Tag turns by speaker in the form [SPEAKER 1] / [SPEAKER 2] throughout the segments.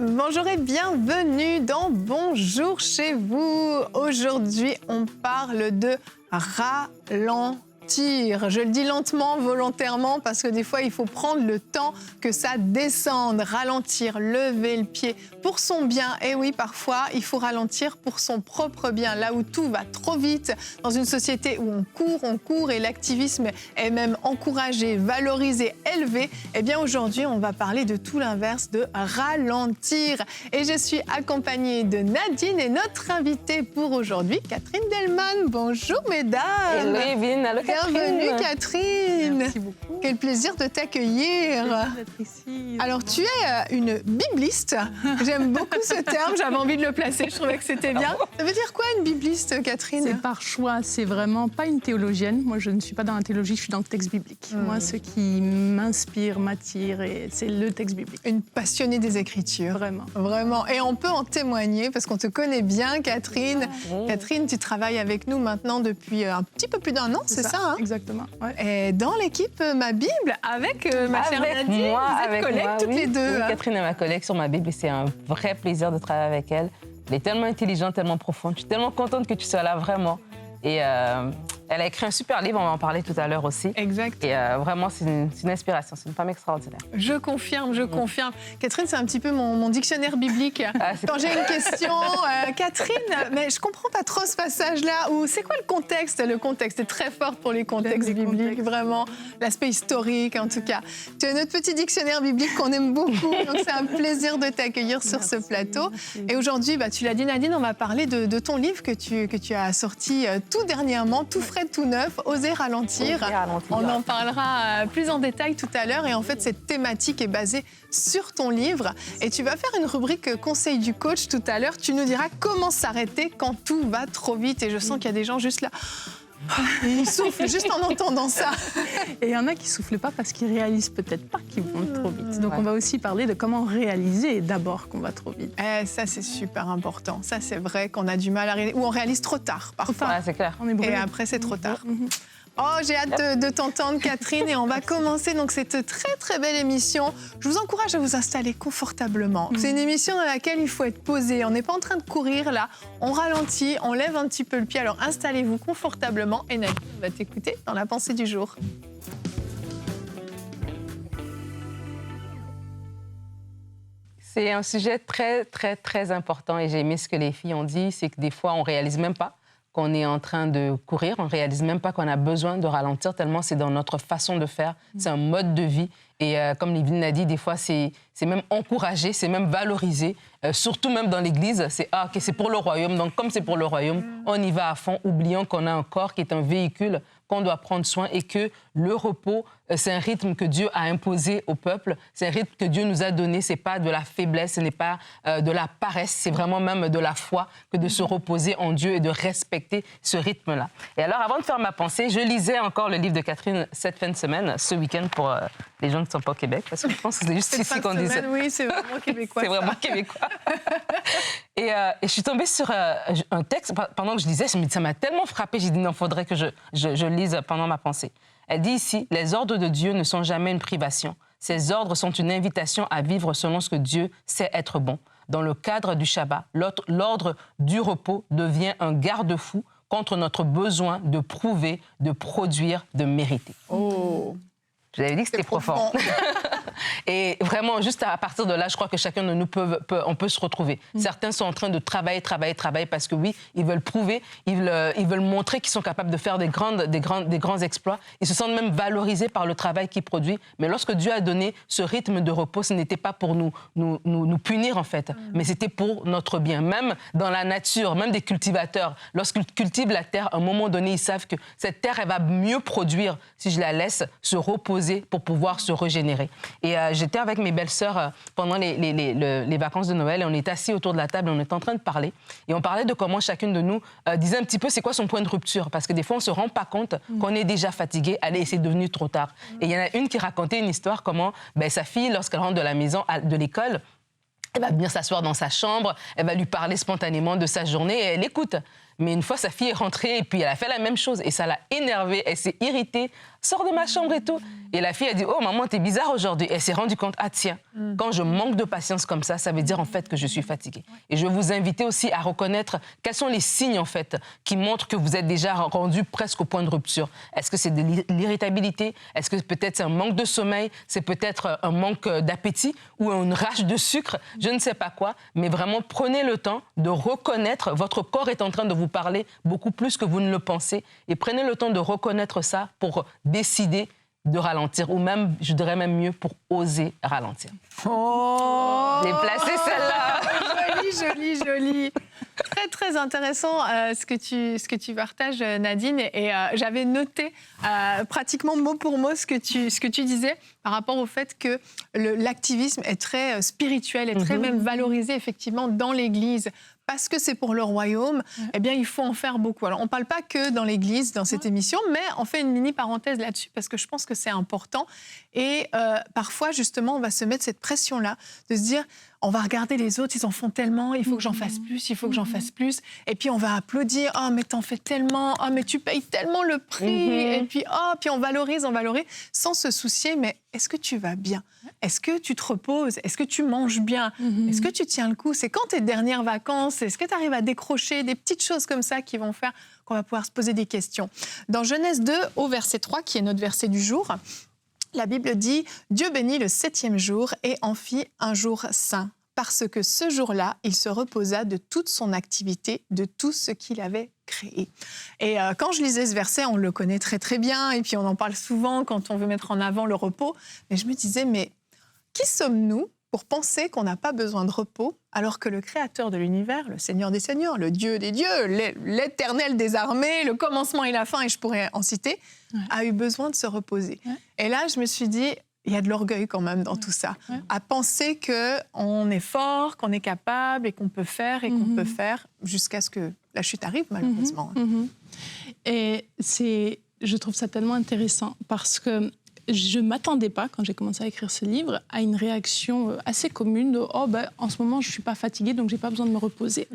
[SPEAKER 1] Bonjour et bienvenue dans Bonjour chez vous. Aujourd'hui, on parle de ralentir. Je le dis lentement, volontairement, parce que des fois, il faut prendre le temps que ça descende, ralentir, lever le pied pour son bien. Et oui, parfois, il faut ralentir pour son propre bien, là où tout va trop vite, dans une société où on court, et l'activisme est même encouragé, valorisé, élevé. Eh bien, aujourd'hui, on va parler de tout l'inverse, de ralentir. Et je suis accompagnée de Nadine et notre invitée pour aujourd'hui, Catherine Delman. Bonjour, mesdames.
[SPEAKER 2] Hello, Evelyne. Allô, Catherine.
[SPEAKER 1] Bienvenue, Catherine.
[SPEAKER 3] Merci beaucoup.
[SPEAKER 1] Quel plaisir de t'accueillir.
[SPEAKER 3] D'être ici.
[SPEAKER 1] Alors, tu es une bibliste. J'aime beaucoup ce terme. J'avais envie de le placer. Je trouvais que c'était bien. Ça veut dire quoi, une bibliste, Catherine?
[SPEAKER 3] C'est par choix. C'est vraiment pas une théologienne. Moi, je ne suis pas dans la théologie. Je suis dans le texte biblique. Moi, ce qui m'inspire, m'attire, c'est le texte biblique.
[SPEAKER 1] Une passionnée des Écritures.
[SPEAKER 3] Vraiment.
[SPEAKER 1] Vraiment. Et on peut en témoigner parce qu'on te connaît bien, Catherine. Catherine, tu travailles avec nous maintenant depuis un petit peu plus d'1 an, c'est ça, hein?
[SPEAKER 3] Exactement. Ouais.
[SPEAKER 1] Et dans l'équipe Ma Bible, avec ma chère
[SPEAKER 2] Avec
[SPEAKER 1] Nadine,
[SPEAKER 2] moi,
[SPEAKER 1] vous êtes
[SPEAKER 2] avec
[SPEAKER 1] collègues
[SPEAKER 2] moi,
[SPEAKER 1] toutes
[SPEAKER 2] oui.
[SPEAKER 1] les deux.
[SPEAKER 2] Oui,
[SPEAKER 1] hein.
[SPEAKER 2] Catherine est ma collègue sur ma Bible et c'est un vrai plaisir de travailler avec elle. Elle est tellement intelligente, tellement profonde. Je suis tellement contente que tu sois là, vraiment. Et elle a écrit un super livre, on va en parler tout à l'heure aussi.
[SPEAKER 1] Exact.
[SPEAKER 2] Et vraiment, c'est une inspiration, c'est une femme extraordinaire.
[SPEAKER 1] Je confirme, je confirme. Catherine, c'est un petit peu mon dictionnaire biblique. Quand j'ai une question, Catherine, mais je comprends pas trop ce passage-là. Ou c'est quoi le contexte? Le contexte est très fort pour les contextes bibliques, vraiment. L'aspect historique, en tout cas. Tu as notre petit dictionnaire biblique qu'on aime beaucoup, donc c'est un plaisir de t'accueillir sur ce plateau.
[SPEAKER 3] Merci.
[SPEAKER 1] Et aujourd'hui, tu l'as dit, Nadine, on va parler de ton livre que tu as sorti tout dernièrement, tout frais, tout neuf, Oser ralentir.
[SPEAKER 2] Oser ralentir.
[SPEAKER 1] On en parlera plus en détail tout à l'heure. Et en fait, cette thématique est basée sur ton livre. Et tu vas faire une rubrique conseil du coach tout à l'heure. Tu nous diras comment s'arrêter quand tout va trop vite. Et je sens qu'il y a des gens juste là. Ils soufflent juste en entendant ça.
[SPEAKER 3] Et il y en a qui soufflent pas parce qu'ils réalisent peut-être pas qu'ils vont trop vite. Donc
[SPEAKER 2] Ouais.
[SPEAKER 3] on va aussi parler de comment réaliser d'abord qu'on va trop vite.
[SPEAKER 1] Ça, c'est super important. Ça, c'est vrai qu'on a du mal à réaliser. Ou on réalise trop tard, parfois.
[SPEAKER 2] Ouais, c'est clair.
[SPEAKER 3] On est brûlé.
[SPEAKER 1] Et après, c'est trop tard. Oh, j'ai hâte de t'entendre, Catherine, et on va commencer donc cette très très belle émission. Je vous encourage à vous installer confortablement. C'est une émission dans laquelle il faut être posé. On n'est pas en train de courir là. On ralentit, on lève un petit peu le pied. Alors installez-vous confortablement et Nadine va t'écouter dans la pensée du jour.
[SPEAKER 2] C'est un sujet très, très, très important et j'ai aimé ce que les filles ont dit, c'est que des fois, on ne réalise même pas qu'on est en train de courir, on ne réalise même pas qu'on a besoin de ralentir tellement c'est dans notre façon de faire, c'est un mode de vie. Et comme Evelyne l'a dit, des fois, c'est même encouragé, c'est même valorisé, surtout même dans l'Église, c'est OK, c'est pour le royaume. Donc, comme c'est pour le royaume, on y va à fond, oubliant qu'on a un corps qui est un véhicule qu'on doit prendre soin et que le repos, c'est un rythme que Dieu a imposé au peuple, c'est un rythme que Dieu nous a donné, c'est pas de la faiblesse, ce n'est pas de la paresse, c'est vraiment même de la foi que de se reposer en Dieu et de respecter ce rythme-là. Et alors, avant de faire ma pensée, je lisais encore le livre de Catherine cette fin de semaine, ce week-end pour les gens qui ne sont pas au Québec, parce que je pense que c'est juste ici qu'on dit ça.
[SPEAKER 1] Oui, c'est vraiment québécois.
[SPEAKER 2] C'est vraiment québécois. Et je suis tombée sur un texte, pendant que je lisais, ça m'a tellement frappée, j'ai dit non, il faudrait que je lise pendant ma pensée. Elle dit ici, « Les ordres de Dieu ne sont jamais une privation. Ces ordres sont une invitation à vivre selon ce que Dieu sait être bon. Dans le cadre du Shabbat, l'ordre du repos devient un garde-fou contre notre besoin de prouver, de produire, de mériter. »
[SPEAKER 1] Oh,
[SPEAKER 2] Je vous avais dit que c'était profond. Et vraiment, juste à partir de là, je crois que chacun de nous on peut se retrouver. Certains sont en train de travailler parce que oui, ils veulent prouver, ils veulent montrer qu'ils sont capables de faire des grands exploits. Ils se sentent même valorisés par le travail qu'ils produisent. Mais lorsque Dieu a donné ce rythme de repos, ce n'était pas pour nous punir en fait, mais c'était pour notre bien. Même dans la nature, même des cultivateurs, lorsqu'ils cultivent la terre, à un moment donné, ils savent que cette terre, elle va mieux produire si je la laisse se reposer pour pouvoir se régénérer. Et j'étais avec mes belles-sœurs pendant les vacances de Noël et on était assis autour de la table et on était en train de parler. Et on parlait de comment chacune de nous disait un petit peu c'est quoi son point de rupture. Parce que des fois, on ne se rend pas compte qu'on est déjà fatigué. Allez, c'est devenu trop tard. Et il y en a une qui racontait une histoire comment sa fille, lorsqu'elle rentre de la maison, de l'école, elle va venir s'asseoir dans sa chambre, elle va lui parler spontanément de sa journée et elle écoute. Mais une fois, sa fille est rentrée et puis elle a fait la même chose et ça l'a énervée. Elle s'est irritée sors de ma chambre et tout. Et la fille a dit, oh maman, t'es bizarre aujourd'hui. Elle s'est rendue compte, ah tiens, quand je manque de patience comme ça veut dire en fait que je suis fatiguée. Et je vais vous inviter aussi à reconnaître quels sont les signes en fait qui montrent que vous êtes déjà rendu presque au point de rupture. Est-ce que c'est de l'irritabilité? Est-ce que peut-être c'est un manque de sommeil? C'est peut-être un manque d'appétit ou une rage de sucre? Je ne sais pas quoi, mais vraiment prenez le temps de reconnaître, votre corps est en train de vous parler beaucoup plus que vous ne le pensez, et prenez le temps de reconnaître ça pour décider de ralentir, ou même, je dirais même mieux, pour oser ralentir.
[SPEAKER 1] Oh!
[SPEAKER 2] J'ai placé celle-là.
[SPEAKER 1] Joli. Très, très intéressant ce que tu partages, Nadine. Et j'avais noté pratiquement mot pour mot ce que tu disais par rapport au fait que l'activisme est très spirituel et très même valorisé effectivement dans l'Église. Parce que c'est pour le royaume, eh bien, il faut en faire beaucoup. Alors, on ne parle pas que dans l'Église, dans cette émission, mais on fait une mini-parenthèse là-dessus parce que je pense que c'est important. Et parfois, justement, on va se mettre cette pression-là de se dire, on va regarder les autres, ils en font tellement, il faut que j'en fasse plus, il faut que j'en fasse plus. Et puis, on va applaudir, oh, mais t'en fais tellement, oh, mais tu payes tellement le prix. Et puis, oh, puis on valorise, sans se soucier, mais est-ce que tu vas bien? Est-ce que tu te reposes? Est-ce que tu manges bien? Est-ce que tu tiens le coup? C'est quand tes dernières vacances? Est-ce que tu arrives à décrocher des petites choses comme ça qui vont faire qu'on va pouvoir se poser des questions? Dans Genèse 2, au verset 3, qui est notre verset du jour, la Bible dit « Dieu bénit le 7e jour et en fit un jour saint, parce que ce jour-là, il se reposa de toute son activité, de tout ce qu'il avait créé. » Et quand je lisais ce verset, on le connaît très très bien, et puis on en parle souvent quand on veut mettre en avant le repos, mais je me disais, mais qui sommes-nous pour penser qu'on n'a pas besoin de repos, alors que le Créateur de l'univers, le Seigneur des Seigneurs, le Dieu des dieux, l'Éternel des armées, le commencement et la fin, et je pourrais en citer, a eu besoin de se reposer. Et là, je me suis dit, il y a de l'orgueil quand même dans tout ça, à penser qu'on est fort, qu'on est capable et qu'on peut faire et qu'on peut faire jusqu'à ce que la chute arrive, malheureusement.
[SPEAKER 3] Et je trouve ça tellement intéressant parce que je ne m'attendais pas, quand j'ai commencé à écrire ce livre, à une réaction assez commune de « Oh, ben, en ce moment, je ne suis pas fatiguée, donc je n'ai pas besoin de me reposer.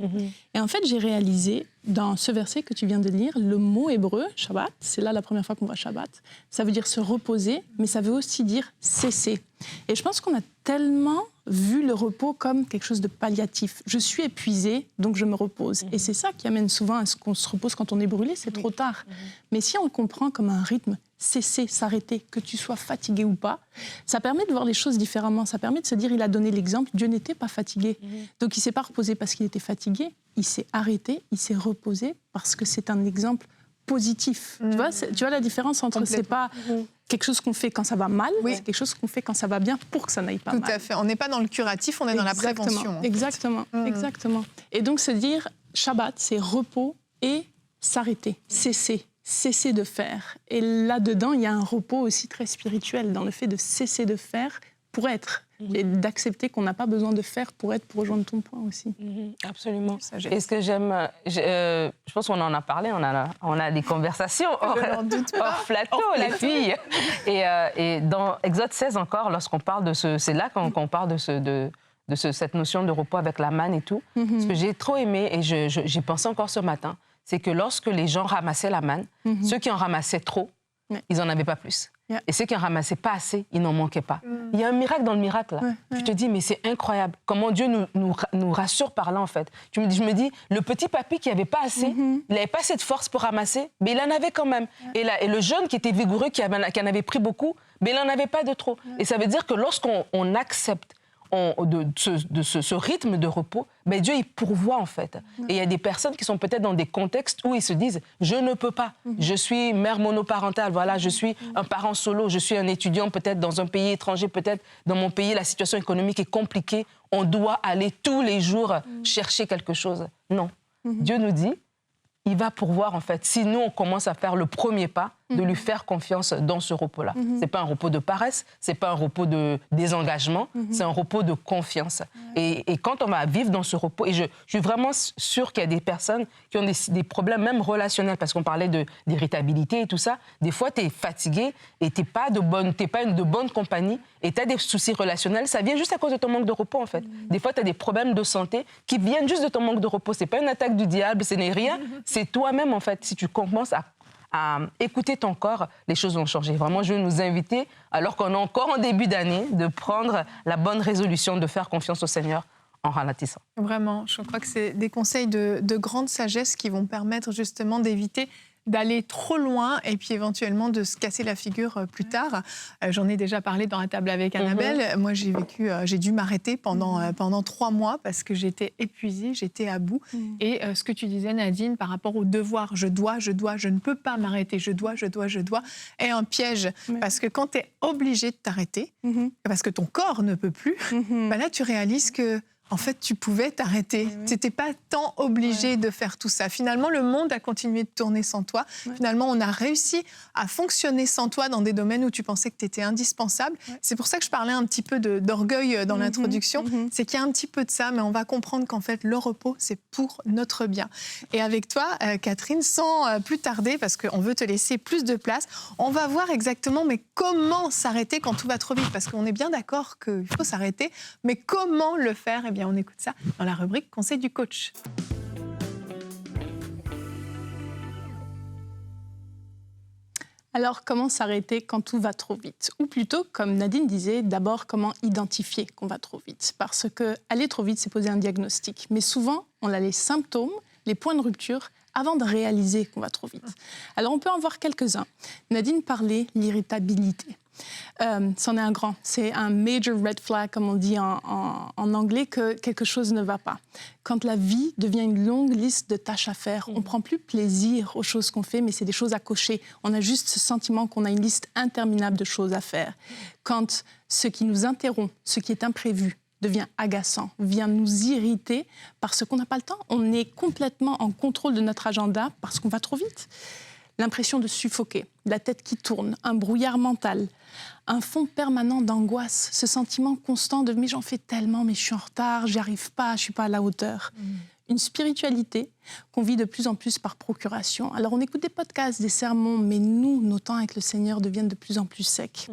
[SPEAKER 3] Et en fait, j'ai réalisé, dans ce verset que tu viens de lire, le mot hébreu, Shabbat, c'est là la première fois qu'on voit Shabbat, ça veut dire se reposer, mais ça veut aussi dire cesser. Et je pense qu'on a tellement vu le repos comme quelque chose de palliatif. Je suis épuisée, donc je me repose. Et c'est ça qui amène souvent à ce qu'on se repose quand on est brûlé, c'est trop tard. Mais si on le comprend comme un rythme, cesser, s'arrêter, que tu sois fatigué ou pas, ça permet de voir les choses différemment. Ça permet de se dire, il a donné l'exemple, Dieu n'était pas fatigué. Donc il ne s'est pas reposé parce qu'il était fatigué, il s'est arrêté, il s'est reposé parce que c'est un exemple positif. Tu vois la différence entre, c'est pas quelque chose qu'on fait quand ça va mal, c'est quelque chose qu'on fait quand ça va bien pour que ça n'aille pas mal.
[SPEAKER 1] Tout à fait. On n'est pas dans le curatif, on est dans la prévention.
[SPEAKER 3] Exactement. Et donc se dire, Shabbat, c'est repos et s'arrêter, cesser de faire. Et là-dedans, il y a un repos aussi très spirituel dans le fait de cesser de faire pour être. Et d'accepter qu'on n'a pas besoin de faire pour être, pour rejoindre ton point aussi.
[SPEAKER 2] Absolument. Et ce que j'aime, je pense qu'on en a parlé, on a des conversations hors plateau, les filles. Et dans Exode 16 encore, lorsqu'on parle de c'est là qu'on parle de cette notion de repos avec la manne et tout. Ce que j'ai trop aimé, et j'y pensais encore ce matin, c'est que lorsque les gens ramassaient la manne, ceux qui en ramassaient trop, ils n'en avaient pas plus. Et ceux qui en ramassaient pas assez, ils n'en manquaient pas. Il y a un miracle dans le miracle. Là. Je te dis, mais c'est incroyable. Comment Dieu nous rassure par là, en fait. Je me dis, le petit papy qui n'avait pas assez, il n'avait pas assez de force pour ramasser, mais il en avait quand même. Et le jeune qui était vigoureux, qui en avait pris beaucoup, mais il n'en avait pas de trop. Et ça veut dire que lorsqu'on accepte ce rythme de repos, ben Dieu, il pourvoit en fait. Et il y a des personnes qui sont peut-être dans des contextes où ils se disent « je ne peux pas, je suis mère monoparentale, voilà, je suis un parent solo, je suis un étudiant peut-être dans un pays étranger, peut-être dans mon pays, la situation économique est compliquée, on doit aller tous les jours chercher quelque chose. » Non. Dieu nous dit, il va pourvoir en fait. Si nous, on commence à faire le premier pas, de lui faire confiance dans ce repos-là. C'est pas un repos de paresse, c'est pas un repos de désengagement, c'est un repos de confiance. Et quand on va vivre dans ce repos, et je suis vraiment sûre qu'il y a des personnes qui ont des problèmes même relationnels, parce qu'on parlait d'irritabilité et tout ça. Des fois, tu es fatigué et t'es pas de bonne compagnie et tu as des soucis relationnels. Ça vient juste à cause de ton manque de repos, en fait. Des fois, tu as des problèmes de santé qui viennent juste de ton manque de repos. C'est pas une attaque du diable, ce n'est rien. C'est toi-même, en fait, si tu commences à à écouter ton corps, les choses vont changer. Vraiment, je veux nous inviter, alors qu'on est encore en début d'année, de prendre la bonne résolution de faire confiance au Seigneur en ralentissant.
[SPEAKER 1] Vraiment, je crois que c'est des conseils de grande sagesse qui vont permettre justement d'éviter d'aller trop loin et puis éventuellement de se casser la figure plus tard. J'en ai déjà parlé dans la table avec Annabelle. Moi, j'ai dû m'arrêter pendant 3 mois parce que j'étais épuisée, j'étais à bout. Et ce que tu disais, Nadine, par rapport au devoir, je ne peux pas m'arrêter, je dois, est un piège. Parce que quand tu es obligé de t'arrêter, parce que ton corps ne peut plus, bah là, tu réalises que en fait, tu pouvais t'arrêter. Tu n'étais pas tant obligé de faire tout ça. Finalement, le monde a continué de tourner sans toi. Finalement, on a réussi à fonctionner sans toi dans des domaines où tu pensais que tu étais indispensable. C'est pour ça que je parlais un petit peu d'orgueil dans l'introduction. C'est qu'il y a un petit peu de ça, mais on va comprendre qu'en fait, le repos, c'est pour notre bien. Et avec toi, Catherine, sans plus tarder, parce qu'on veut te laisser plus de place, on va voir exactement mais comment s'arrêter quand tout va trop vite. Parce qu'on est bien d'accord qu'il faut s'arrêter, mais comment le faire ? Eh bien, on écoute ça dans la rubrique Conseil du coach.
[SPEAKER 3] Alors, comment s'arrêter quand tout va trop vite ? Ou plutôt, comme Nadine disait, d'abord, comment identifier qu'on va trop vite ? Parce que aller trop vite, c'est poser un diagnostic. Mais souvent, on a les symptômes, les points de rupture, avant de réaliser qu'on va trop vite. Alors, on peut en voir quelques-uns. Nadine parlait l'irritabilité. C'en est un grand. C'est un major red flag, comme on dit en anglais, que quelque chose ne va pas. Quand la vie devient une longue liste de tâches à faire, on ne prend plus plaisir aux choses qu'on fait, mais c'est des choses à cocher. On a juste ce sentiment qu'on a une liste interminable de choses à faire. Quand ce qui nous interrompt, ce qui est imprévu, devient agaçant, vient nous irriter parce qu'on n'a pas le temps. On est complètement en contrôle de notre agenda parce qu'on va trop vite. L'impression de suffoquer, la tête qui tourne, un brouillard mental, un fond permanent d'angoisse, ce sentiment constant de « mais j'en fais tellement, mais je suis en retard, j'y arrive pas, je suis pas à la hauteur ». Une spiritualité qu'on vit de plus en plus par procuration. Alors on écoute des podcasts, des sermons, mais nos temps avec le Seigneur deviennent de plus en plus secs.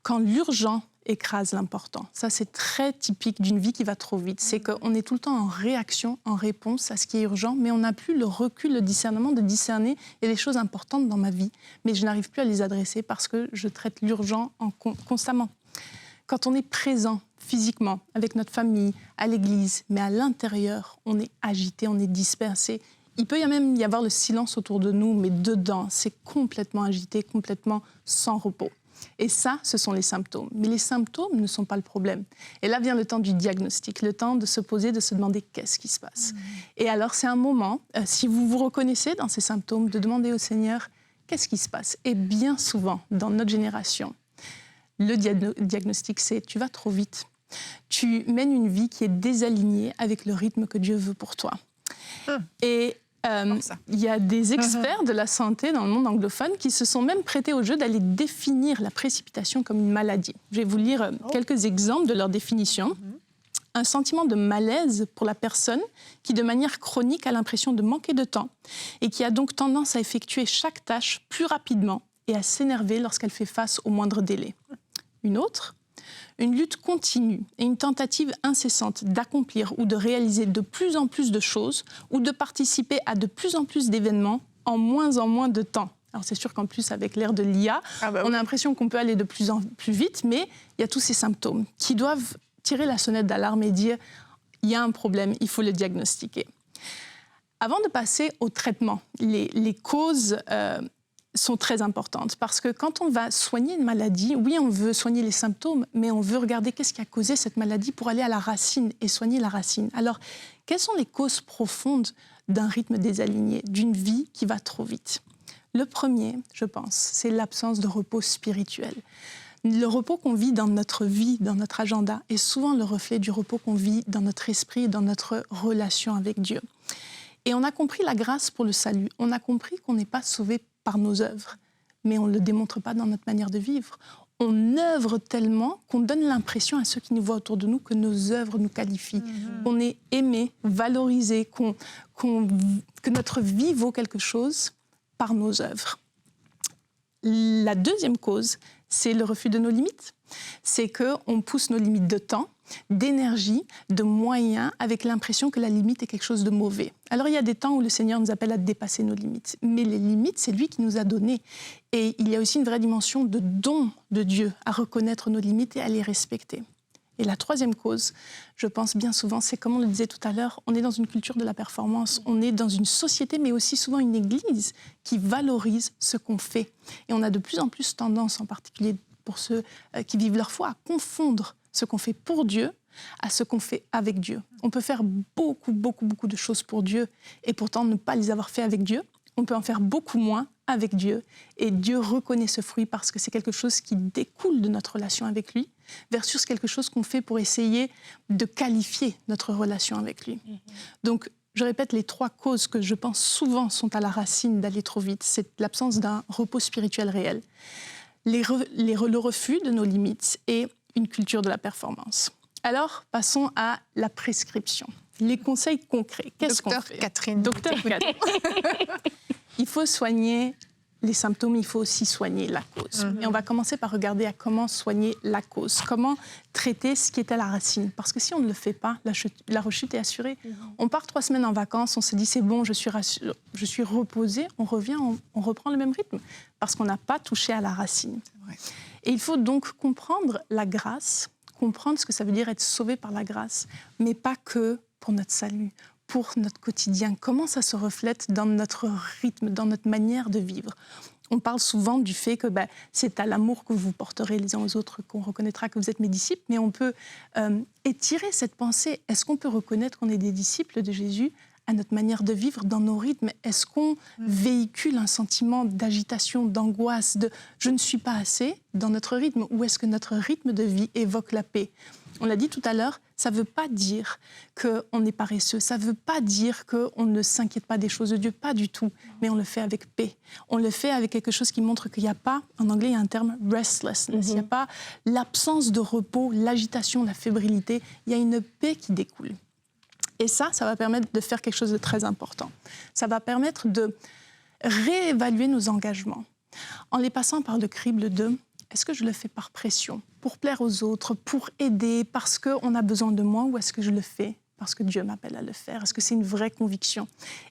[SPEAKER 3] Quand l'urgent écrase l'important. Ça, c'est très typique d'une vie qui va trop vite. C'est qu'on est tout le temps en réaction, en réponse à ce qui est urgent, mais on n'a plus le recul, le discernement de discerner il y a des choses importantes dans ma vie, mais je n'arrive plus à les adresser parce que je traite l'urgent constamment. Quand on est présent physiquement, avec notre famille, à l'église, mais à l'intérieur, on est agité, on est dispersé. Il peut même y avoir le silence autour de nous, mais dedans, c'est complètement agité, complètement sans repos. Et ça, ce sont les symptômes. Mais les symptômes ne sont pas le problème. Et là vient le temps du diagnostic, le temps de se poser, de se demander qu'est-ce qui se passe. Et alors, c'est un moment, si vous vous reconnaissez dans ces symptômes, de demander au Seigneur qu'est-ce qui se passe. Et bien souvent, dans notre génération, le diagnostic, c'est tu vas trop vite. Tu mènes une vie qui est désalignée avec le rythme que Dieu veut pour toi. Et il y a des experts de la santé dans le monde anglophone qui se sont même prêtés au jeu d'aller définir la précipitation comme une maladie. Je vais vous lire quelques exemples de leur définition. Un sentiment de malaise pour la personne qui, de manière chronique, a l'impression de manquer de temps et qui a donc tendance à effectuer chaque tâche plus rapidement et à s'énerver lorsqu'elle fait face au moindre délai. Une autre, une lutte continue et une tentative incessante d'accomplir ou de réaliser de plus en plus de choses ou de participer à de plus en plus d'événements en moins de temps. Alors c'est sûr qu'en plus, avec l'ère de l'IA, on a l'impression qu'on peut aller de plus en plus vite, mais il y a tous ces symptômes qui doivent tirer la sonnette d'alarme et dire « il y a un problème, il faut le diagnostiquer ». Avant de passer au traitement, les causes sont très importantes parce que quand on va soigner une maladie, oui, on veut soigner les symptômes, mais on veut regarder qu'est-ce qui a causé cette maladie pour aller à la racine et soigner la racine. Alors, quelles sont les causes profondes d'un rythme désaligné, d'une vie qui va trop vite ? Le premier, je pense, c'est l'absence de repos spirituel. Le repos qu'on vit dans notre vie, dans notre agenda, est souvent le reflet du repos qu'on vit dans notre esprit, dans notre relation avec Dieu. Et on a compris la grâce pour le salut. On a compris qu'on n'est pas sauvé par nos œuvres, mais on ne le démontre pas dans notre manière de vivre. On œuvre tellement qu'on donne l'impression à ceux qui nous voient autour de nous que nos œuvres nous qualifient, qu'on est aimé, valorisé, que notre vie vaut quelque chose par nos œuvres. La deuxième cause, c'est le refus de nos limites. C'est qu'on pousse nos limites de temps d'énergie, de moyens, avec l'impression que la limite est quelque chose de mauvais. Alors il y a des temps où le Seigneur nous appelle à dépasser nos limites, mais les limites, c'est lui qui nous a donné. Et il y a aussi une vraie dimension de don de Dieu à reconnaître nos limites et à les respecter. Et la troisième cause, je pense bien souvent, c'est comme on le disait tout à l'heure, on est dans une culture de la performance, on est dans une société, mais aussi souvent une église qui valorise ce qu'on fait. Et on a de plus en plus tendance, en particulier pour ceux qui vivent leur foi, à confondre ce qu'on fait pour Dieu à ce qu'on fait avec Dieu. On peut faire beaucoup de choses pour Dieu et pourtant ne pas les avoir fait avec Dieu. On peut en faire beaucoup moins avec Dieu et Dieu reconnaît ce fruit parce que c'est quelque chose qui découle de notre relation avec lui versus quelque chose qu'on fait pour essayer de qualifier notre relation avec lui. Donc, je répète, les trois causes que je pense souvent sont à la racine d'aller trop vite. C'est l'absence d'un repos spirituel réel, le refus de nos limites et une culture de la performance. Alors, passons à la prescription. Les conseils concrets. Qu'est-ce qu'on fait ? Docteur Catherine. Il faut soigner les symptômes, il faut aussi soigner la cause. Et on va commencer par regarder à comment soigner la cause, comment traiter ce qui est à la racine. Parce que si on ne le fait pas, la rechute est assurée. On part 3 semaines en vacances, on se dit c'est bon, je suis reposée, on revient, on reprend le même rythme parce qu'on n'a pas touché à la racine. Et il faut donc comprendre la grâce, comprendre ce que ça veut dire être sauvé par la grâce, mais pas que pour notre salut, pour notre quotidien. Comment ça se reflète dans notre rythme, dans notre manière de vivre. On parle souvent du fait que c'est à l'amour que vous porterez les uns aux autres qu'on reconnaîtra que vous êtes mes disciples, mais on peut étirer cette pensée. Est-ce qu'on peut reconnaître qu'on est des disciples de Jésus à notre manière de vivre, dans nos rythmes? Est-ce qu'on véhicule un sentiment d'agitation, d'angoisse, de « je ne suis pas assez » dans notre rythme? Ou est-ce que notre rythme de vie évoque la paix? On l'a dit tout à l'heure, ça ne veut pas dire qu'on est paresseux, ça ne veut pas dire qu'on ne s'inquiète pas des choses de Dieu, pas du tout, mais on le fait avec paix. On le fait avec quelque chose qui montre qu'il n'y a pas, en anglais il y a un terme restlessness, il n'y a pas l'absence de repos, l'agitation, la fébrilité, il y a une paix qui découle. Et ça va permettre de faire quelque chose de très important. Ça va permettre de réévaluer nos engagements en les passant par le crible de « est-ce que je le fais par pression, pour plaire aux autres, pour aider, parce qu'on a besoin de moi, ou est-ce que je le fais parce que Dieu m'appelle à le faire? Est-ce que c'est une vraie conviction ?»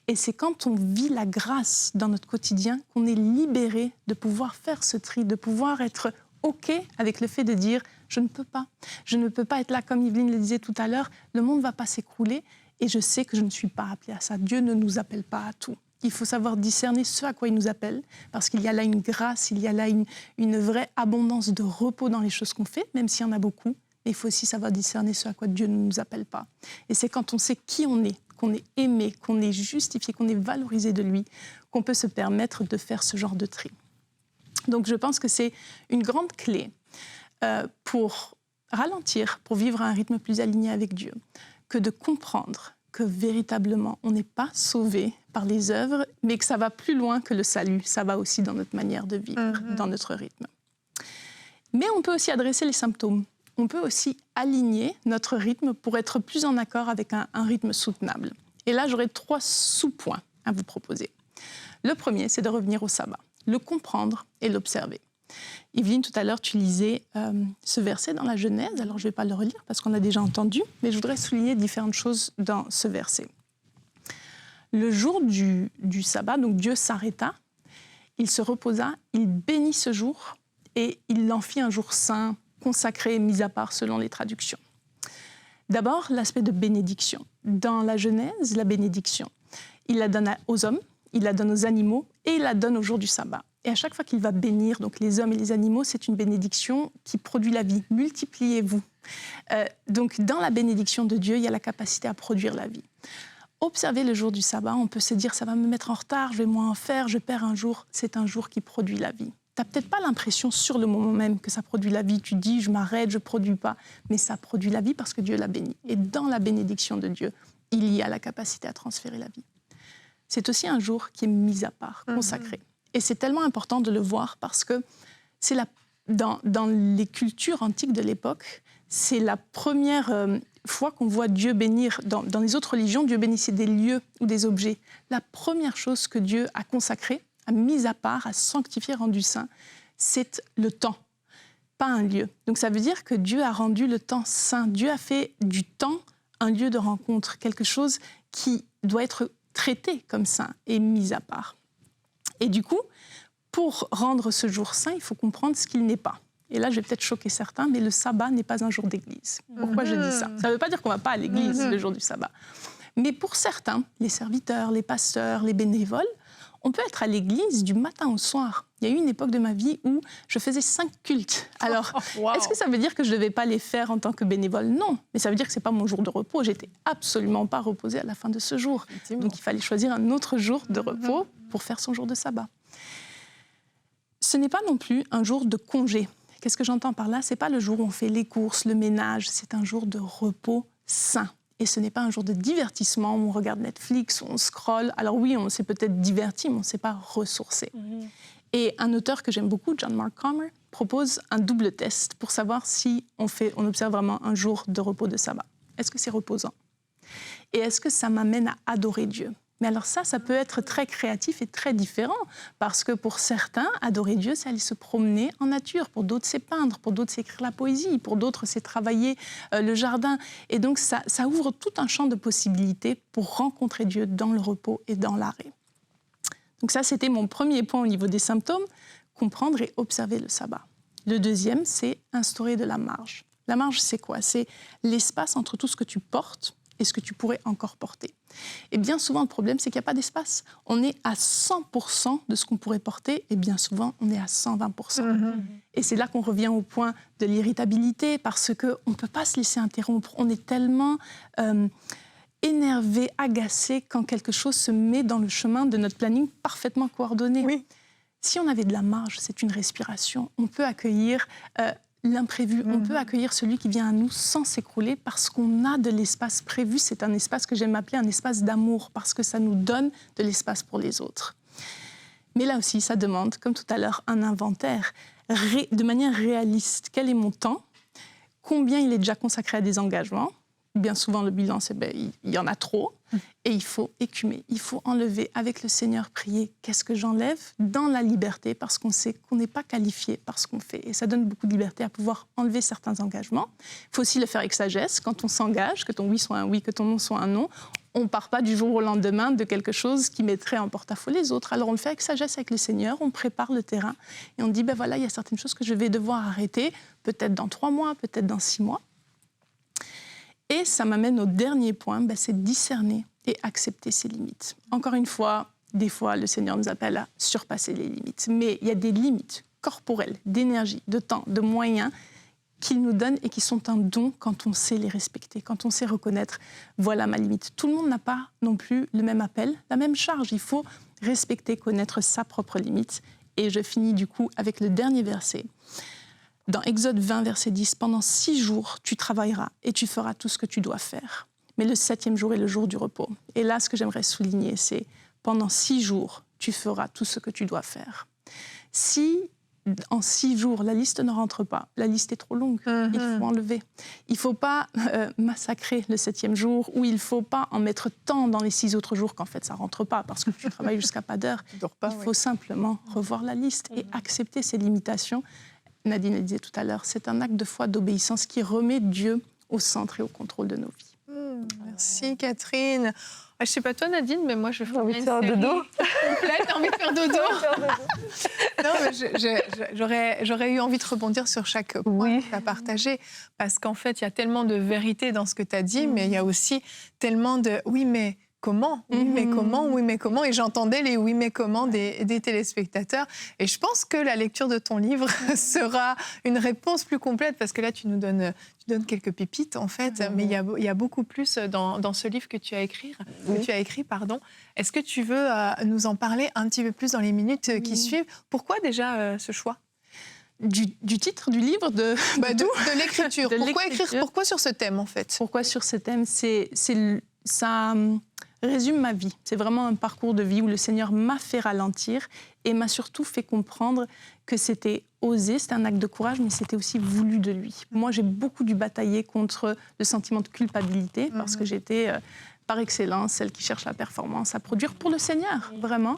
[SPEAKER 3] Et c'est quand on vit la grâce dans notre quotidien qu'on est libéré de pouvoir faire ce tri, de pouvoir être OK avec le fait de dire « je ne peux pas. Je ne peux pas être là, comme Yveline le disait tout à l'heure, le monde ne va pas s'écrouler et je sais que je ne suis pas appelée à ça. Dieu ne nous appelle pas à tout. » Il faut savoir discerner ce à quoi il nous appelle, parce qu'il y a là une grâce, il y a là une vraie abondance de repos dans les choses qu'on fait, même s'il y en a beaucoup. Mais il faut aussi savoir discerner ce à quoi Dieu ne nous appelle pas. Et c'est quand on sait qui on est, qu'on est aimé, qu'on est justifié, qu'on est valorisé de lui, qu'on peut se permettre de faire ce genre de tri. Donc je pense que c'est une grande clé pour ralentir, pour vivre à un rythme plus aligné avec Dieu, que de comprendre que véritablement, on n'est pas sauvé par les œuvres, mais que ça va plus loin que le salut. Ça va aussi dans notre manière de vivre, dans notre rythme. Mais on peut aussi adresser les symptômes. On peut aussi aligner notre rythme pour être plus en accord avec un rythme soutenable. Et là, j'aurais 3 sous-points à vous proposer. Le premier, c'est de revenir au sabbat, le comprendre et l'observer. Yveline, tout à l'heure, tu lisais ce verset dans la Genèse. Alors, je ne vais pas le relire parce qu'on l'a déjà entendu, mais je voudrais souligner différentes choses dans ce verset. Le jour du sabbat, donc Dieu s'arrêta, il se reposa, il bénit ce jour et il en fit un jour saint, consacré, mis à part selon les traductions. D'abord, l'aspect de bénédiction. Dans la Genèse, la bénédiction, il la donne aux hommes, il la donne aux animaux et il la donne au jour du sabbat. Et à chaque fois qu'il va bénir donc les hommes et les animaux, c'est une bénédiction qui produit la vie. Multipliez-vous. Donc dans la bénédiction de Dieu, il y a la capacité à produire la vie. Observer le jour du sabbat, on peut se dire ça va me mettre en retard, je vais moins en faire, je perds un jour. C'est un jour qui produit la vie. Tu n'as peut-être pas l'impression sur le moment même que ça produit la vie. Tu dis je m'arrête, je ne produis pas. Mais ça produit la vie parce que Dieu l'a béni. Et dans la bénédiction de Dieu, il y a la capacité à transférer la vie. C'est aussi un jour qui est mis à part, consacré. Et c'est tellement important de le voir parce que c'est dans les cultures antiques de l'époque, c'est la première fois qu'on voit Dieu bénir. Dans les autres religions, Dieu bénissait des lieux ou des objets. La première chose que Dieu a consacrée, a mise à part, a sanctifié, rendu saint, c'est le temps. pas un lieu. Donc ça veut dire que Dieu a rendu le temps saint. Dieu a fait du temps un lieu de rencontre, quelque chose qui doit être traité comme saint et mis à part. Et du coup, pour rendre ce jour saint, il faut comprendre ce qu'il n'est pas. Et là, je vais peut-être choquer certains, mais le sabbat n'est pas un jour d'église. Pourquoi je dis ça? Ça ne veut pas dire qu'on ne va pas à l'église le jour du sabbat. Mais pour certains, les serviteurs, les pasteurs, les bénévoles, on peut être à l'église du matin au soir. Il y a eu une époque de ma vie où je faisais 5 cultes. Alors, est-ce que ça veut dire que je ne devais pas les faire en tant que bénévole? Non, mais ça veut dire que ce n'est pas mon jour de repos. Je n'étais absolument pas reposée à la fin de ce jour. Donc, il fallait choisir un autre jour de repos pour faire son jour de sabbat. Ce n'est pas non plus un jour de congé. Qu'est-ce que j'entends par là? Ce n'est pas le jour où on fait les courses, le ménage. C'est un jour de repos sain. Et ce n'est pas un jour de divertissement où on regarde Netflix, où on scrolle. Alors oui, on s'est peut-être diverti, mais on ne s'est pas ressourcé. Et un auteur que j'aime beaucoup, John Mark Comer, propose un double test pour savoir si on observe vraiment un jour de repos de sabbat. Est-ce que c'est reposant? Et est-ce que ça m'amène à adorer Dieu? Mais alors ça peut être très créatif et très différent, parce que pour certains, adorer Dieu, c'est aller se promener en nature. Pour d'autres, c'est peindre. Pour d'autres, c'est écrire la poésie. Pour d'autres, c'est travailler le jardin. Et donc, ça ouvre tout un champ de possibilités pour rencontrer Dieu dans le repos et dans l'arrêt. Donc ça, c'était mon premier point au niveau des symptômes, comprendre et observer le sabbat. Le deuxième, c'est instaurer de la marge. La marge, c'est quoi? C'est l'espace entre tout ce que tu portes et ce que tu pourrais encore porter. Et bien souvent, le problème, c'est qu'il n'y a pas d'espace. On est à 100% de ce qu'on pourrait porter, et bien souvent, on est à 120%. Et c'est là qu'on revient au point de l'irritabilité, parce qu'on ne peut pas se laisser interrompre. On est tellement énervé, agacé, quand quelque chose se met dans le chemin de notre planning parfaitement coordonné.
[SPEAKER 1] Oui.
[SPEAKER 3] Si on avait de la marge, c'est une respiration. On peut accueillir l'imprévu, on peut accueillir celui qui vient à nous sans s'écrouler parce qu'on a de l'espace prévu. C'est un espace que j'aime appeler un espace d'amour parce que ça nous donne de l'espace pour les autres. Mais là aussi, ça demande, comme tout à l'heure, un inventaire de manière réaliste. Quel est mon temps? Combien il est déjà consacré à des engagements? Bien souvent, le bilan, c'est il y en a trop. Et il faut écumer, il faut enlever avec le Seigneur, prier. Qu'est-ce que j'enlève? Dans la liberté, parce qu'on sait qu'on n'est pas qualifié par ce qu'on fait. Et ça donne beaucoup de liberté à pouvoir enlever certains engagements. Il faut aussi le faire avec sagesse. Quand on s'engage, que ton oui soit un oui, que ton non soit un non, on ne part pas du jour au lendemain de quelque chose qui mettrait en porte-à-faux les autres. Alors on le fait avec sagesse avec le Seigneur, on prépare le terrain et on dit, ben voilà, il y a certaines choses que je vais devoir arrêter, peut-être dans 3 mois, peut-être dans 6 mois. Et ça m'amène au dernier point, c'est discerner et accepter ses limites. Encore une fois, des fois, le Seigneur nous appelle à surpasser les limites. Mais il y a des limites corporelles, d'énergie, de temps, de moyens qu'il nous donne et qui sont un don quand on sait les respecter, quand on sait reconnaître, voilà ma limite. Tout le monde n'a pas non plus le même appel, la même charge. Il faut respecter, connaître sa propre limite. Et je finis du coup avec le dernier verset. Dans Exode 20, verset 10, « Pendant 6 jours, tu travailleras et tu feras tout ce que tu dois faire. Mais le 7e jour est le jour du repos. » Et là, ce que j'aimerais souligner, c'est « Pendant 6 jours, tu feras tout ce que tu dois faire. » Si, en 6 jours, la liste ne rentre pas, la liste est trop longue, il faut enlever. Il ne faut pas massacrer le 7e jour ou il ne faut pas en mettre tant dans les 6 autres jours qu'en fait, ça ne rentre pas parce que tu travailles jusqu'à pas d'heure. Il faut simplement revoir la liste et accepter ses limitations. Nadine le disait tout à l'heure, c'est un acte de foi, d'obéissance qui remet Dieu au centre et au contrôle de nos vies.
[SPEAKER 1] Merci Catherine. Je ne sais pas toi Nadine, mais moi je fais
[SPEAKER 2] envie de faire dodo.
[SPEAKER 1] Complète, envie de faire dodo. Non, mais j'aurais eu envie de rebondir sur chaque point que tu as partagé, parce qu'en fait, il y a tellement de vérité dans ce que tu as dit, mais il y a aussi tellement de « oui, mais… » Comment? Oui, mais comment? Oui, mais comment? Et j'entendais les oui, mais comment des téléspectateurs. Et je pense que la lecture de ton livre sera une réponse plus complète, parce que là, tu donnes quelques pépites, en fait. Mais il y a beaucoup plus dans ce livre que tu as écrit. Est-ce que tu veux nous en parler un petit peu plus dans les minutes qui suivent? Pourquoi déjà ce choix?
[SPEAKER 3] Du titre du livre, de
[SPEAKER 1] l'écriture. Pourquoi écrire? Pourquoi sur ce thème, en fait?
[SPEAKER 3] Pourquoi sur ce thème? Ça résume ma vie. C'est vraiment un parcours de vie où le Seigneur m'a fait ralentir et m'a surtout fait comprendre que c'était osé, c'était un acte de courage, mais c'était aussi voulu de lui. Moi, j'ai beaucoup dû batailler contre le sentiment de culpabilité parce que j'étais, par excellence, celle qui cherche la performance à produire pour le Seigneur, vraiment.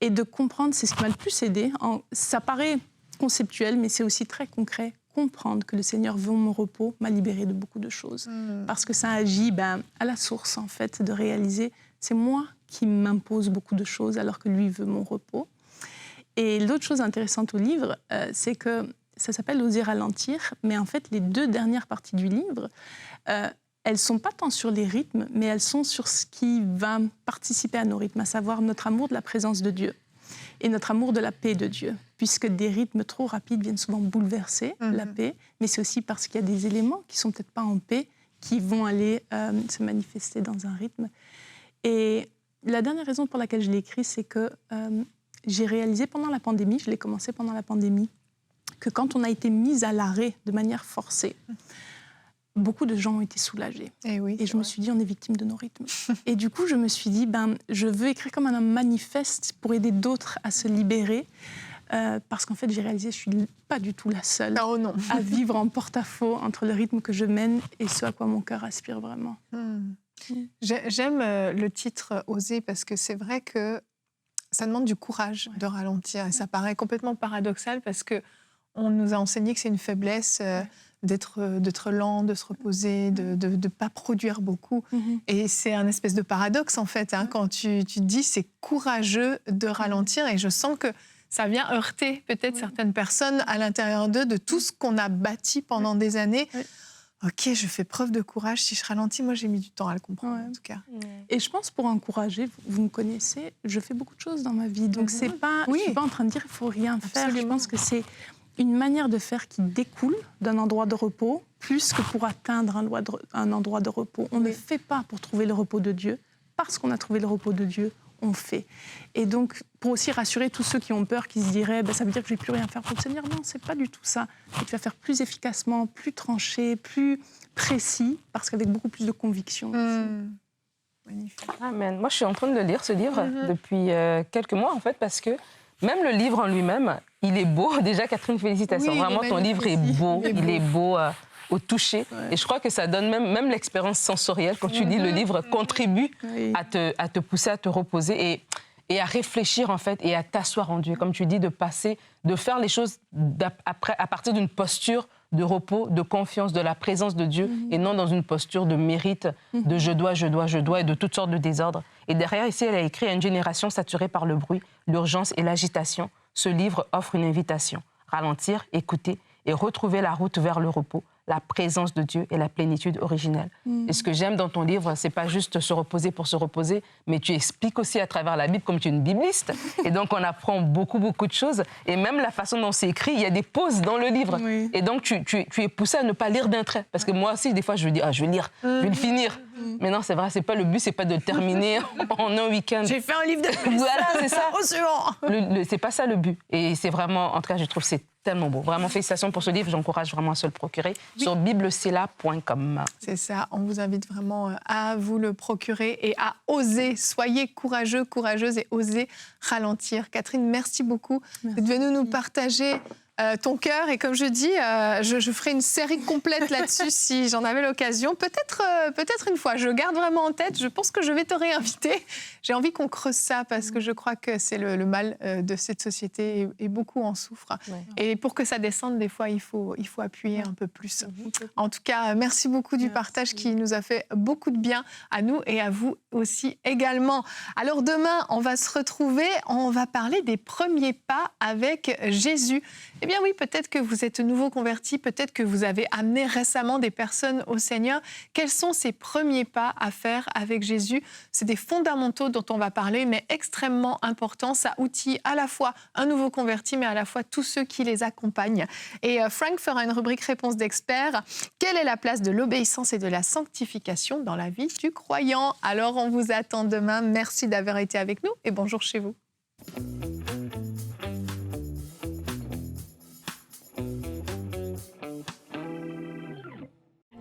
[SPEAKER 3] Et de comprendre, c'est ce qui m'a le plus aidé. Ça paraît conceptuel, mais c'est aussi très concret. comprendre que le Seigneur veut mon repos m'a libérée de beaucoup de choses. Parce que ça agit à la source, en fait, de réaliser, c'est moi qui m'impose beaucoup de choses alors que lui veut mon repos. Et l'autre chose intéressante au livre, c'est que ça s'appelle « Oser ralentir », mais en fait, les 2 dernières parties du livre, elles ne sont pas tant sur les rythmes, mais elles sont sur ce qui va participer à nos rythmes, à savoir notre amour de la présence de Dieu et notre amour de la paix de Dieu, puisque des rythmes trop rapides viennent souvent bouleverser la paix, mais c'est aussi parce qu'il y a des éléments qui ne sont peut-être pas en paix, qui vont aller se manifester dans un rythme. Et la dernière raison pour laquelle je l'ai écrit, c'est que j'ai réalisé pendant la pandémie, je l'ai commencé pendant la pandémie, que quand on a été mis à l'arrêt de manière forcée, beaucoup de gens ont été soulagés. Et je me suis dit, on est victime de nos rythmes. Et du coup, je me suis dit, je veux écrire comme un manifeste pour aider d'autres à se libérer. Parce qu'en fait, j'ai réalisé que je ne suis pas du tout la seule à vivre en porte-à-faux entre le rythme que je mène et ce à quoi mon cœur aspire vraiment.
[SPEAKER 1] J'aime le titre « Oser » parce que c'est vrai que ça demande du courage de ralentir. Et ça paraît complètement paradoxal parce qu'on nous a enseigné que c'est une faiblesse d'être lent, de se reposer, de ne pas produire beaucoup. Et c'est un espèce de paradoxe, en fait, quand tu te dis c'est courageux de ralentir. Et je sens que ça vient heurter peut-être certaines personnes à l'intérieur d'eux de tout ce qu'on a bâti pendant des années. Ok, je fais preuve de courage si je ralentis. Moi, j'ai mis du temps à le comprendre, en tout cas.
[SPEAKER 3] Et je pense, pour encourager, vous me connaissez, je fais beaucoup de choses dans ma vie. Donc, je ne suis pas en train de dire qu'il ne faut rien faire. Je pense que c'est une manière de faire qui découle d'un endroit de repos, plus que pour atteindre un endroit de repos. On ne fait pas pour trouver le repos de Dieu. Parce qu'on a trouvé le repos de Dieu, on fait. Et donc, pour aussi rassurer tous ceux qui ont peur, qui se diraient ça veut dire que je ne vais plus rien faire pour le Seigneur. Non, ce n'est pas du tout ça. Et tu vas faire plus efficacement, plus tranché, plus précis, parce qu'avec beaucoup plus de conviction.
[SPEAKER 1] Magnifique.
[SPEAKER 2] Amen. Moi, je suis en train de lire ce livre depuis quelques mois, en fait, parce que même le livre en lui-même, il est beau. Déjà, Catherine, félicitations. Vraiment, ton livre est beau. Il est beau au toucher. Et je crois que ça donne même l'expérience sensorielle. Quand tu lis le livre, contribue à te pousser à te reposer et à réfléchir, en fait, et à t'asseoir en Dieu. Comme tu dis, de faire les choses à partir d'une posture de repos, de confiance, de la présence de Dieu, et non dans une posture de mérite, de je dois, et de toutes sortes de désordres. Et derrière, ici, elle a écrit « Une génération saturée par le bruit, l'urgence et l'agitation ». Ce livre offre une invitation. Ralentir, écouter et retrouver la route vers le repos, la présence de Dieu et la plénitude originelle. Et ce que j'aime dans ton livre, c'est pas juste se reposer pour se reposer, mais tu expliques aussi à travers la Bible, comme tu es une bibliste. Et donc, on apprend beaucoup de choses. Et même la façon dont c'est écrit, il y a des pauses dans le livre. Et donc, tu es poussé à ne pas lire d'un trait. Parce que moi aussi, des fois, je me dis, je vais lire, je vais le finir. Mais non, c'est vrai, c'est pas le but, c'est pas de le terminer en un week-end.
[SPEAKER 1] J'ai fait un livre de plus.
[SPEAKER 2] Voilà, c'est ça.
[SPEAKER 1] Au suivant.
[SPEAKER 2] C'est pas ça le but. Et c'est vraiment, en tout cas, je trouve que c'est tellement beau. Vraiment, félicitations pour ce livre. J'encourage vraiment à se le procurer sur biblesela.com.
[SPEAKER 1] C'est ça. On vous invite vraiment à vous le procurer et à oser. Soyez courageux, courageuse et osez ralentir. Catherine, merci beaucoup d'être venue nous partager ton cœur. Et comme je dis, je ferai une série complète là-dessus si j'en avais l'occasion. Peut-être une fois. Je garde vraiment en tête. Je pense que je vais te réinviter. J'ai envie qu'on creuse ça parce que je crois que c'est le mal de cette société et beaucoup en souffrent. Et pour que ça descende, des fois, il faut appuyer un peu plus. En tout cas, merci beaucoup du partage qui nous a fait beaucoup de bien à nous et à vous aussi également. Alors demain, on va se retrouver. On va parler des premiers pas avec Jésus. Eh bien oui, peut-être que vous êtes nouveau converti, peut-être que vous avez amené récemment des personnes au Seigneur. Quels sont ces premiers pas à faire avec Jésus? C'est des fondamentaux dont on va parler, mais extrêmement importants. Ça outille à la fois un nouveau converti, mais à la fois tous ceux qui les accompagnent. Et Frank fera une rubrique réponse d'experts. Quelle est la place de l'obéissance et de la sanctification dans la vie du croyant? Alors on vous attend demain. Merci d'avoir été avec nous et bonjour chez vous.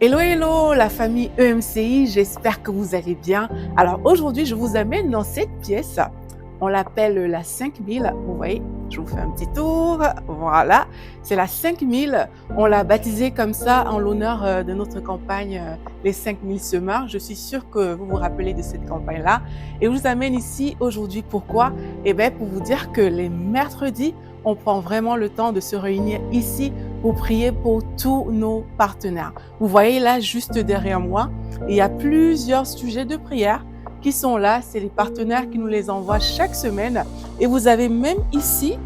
[SPEAKER 4] Hello, hello, la famille EMCI, j'espère que vous allez bien. Alors aujourd'hui, je vous amène dans cette pièce. On l'appelle la 5000. Vous voyez, je vous fais un petit tour. Voilà, c'est la 5000. On l'a baptisée comme ça en l'honneur de notre campagne Les 5000 semeurs. Je suis sûre que vous vous rappelez de cette campagne-là. Et je vous amène ici aujourd'hui. Pourquoi? Eh bien, pour vous dire que les mercredis, on prend vraiment le temps de se réunir ici pour prier pour tous nos partenaires. Vous voyez là, juste derrière moi, il y a plusieurs sujets de prière qui sont là. C'est les partenaires qui nous les envoient chaque semaine. Et vous avez même ici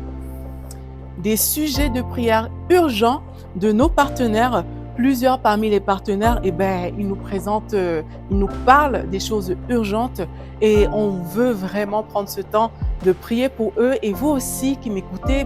[SPEAKER 4] des sujets de prière urgents de nos partenaires. Plusieurs parmi les partenaires, ils nous présentent, ils nous parlent des choses urgentes et on veut vraiment prendre ce temps de prier pour eux. Et vous aussi qui m'écoutez,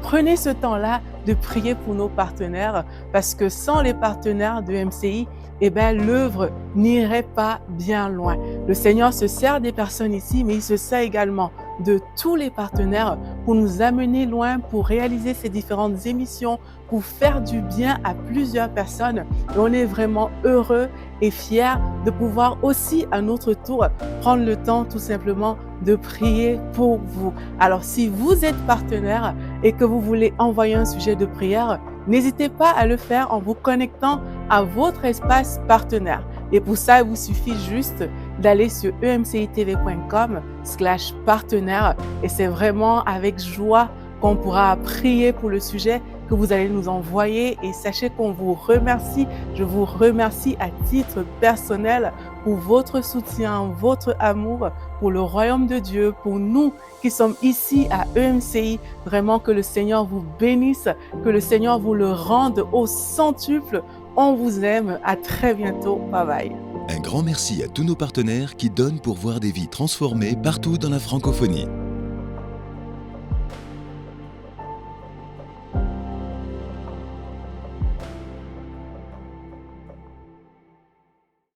[SPEAKER 4] prenez ce temps-là de prier pour nos partenaires parce que sans les partenaires de MCI, l'œuvre n'irait pas bien loin. Le Seigneur se sert des personnes ici, mais il se sert également de tous les partenaires pour nous amener loin, pour réaliser ces différentes émissions, pour faire du bien à plusieurs personnes. Et on est vraiment heureux et fiers de pouvoir aussi à notre tour prendre le temps tout simplement de prier pour vous. Alors si vous êtes partenaire et que vous voulez envoyer un sujet de prière, n'hésitez pas à le faire en vous connectant à votre espace partenaire. Et pour ça, il vous suffit juste d'aller sur emcitv.com/partenaire et c'est vraiment avec joie qu'on pourra prier pour le sujet que vous allez nous envoyer. Et sachez qu'on vous remercie. Je vous remercie à titre personnel pour votre soutien, votre amour pour le royaume de Dieu, pour nous qui sommes ici à EMCI. Vraiment que le Seigneur vous bénisse, que le Seigneur vous le rende au centuple. On vous aime. À très bientôt. Bye bye.
[SPEAKER 5] Un grand merci à tous nos partenaires qui donnent pour voir des vies transformées partout dans la francophonie.